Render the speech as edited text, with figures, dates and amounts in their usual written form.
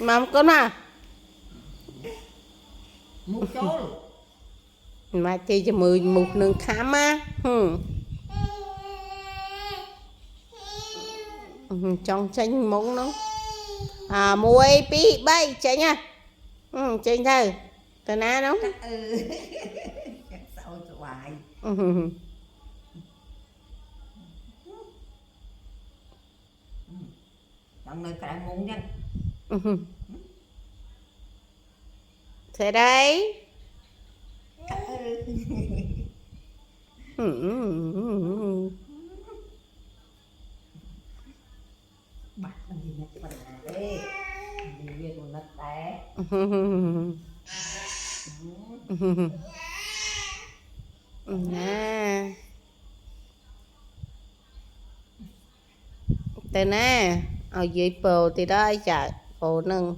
mà con mà mục chốt mà chơi cho mười một nương khám á trong tranh mông nó à muối pi bay chạy nha chạy thôi tao ná nó sao cho bài chọn nơi cái mông nha thế đấy bắt làm gì mà cái này đấy gì việc của nó té nè tên nè ở dưới bờ thì đó chạy bờ nâng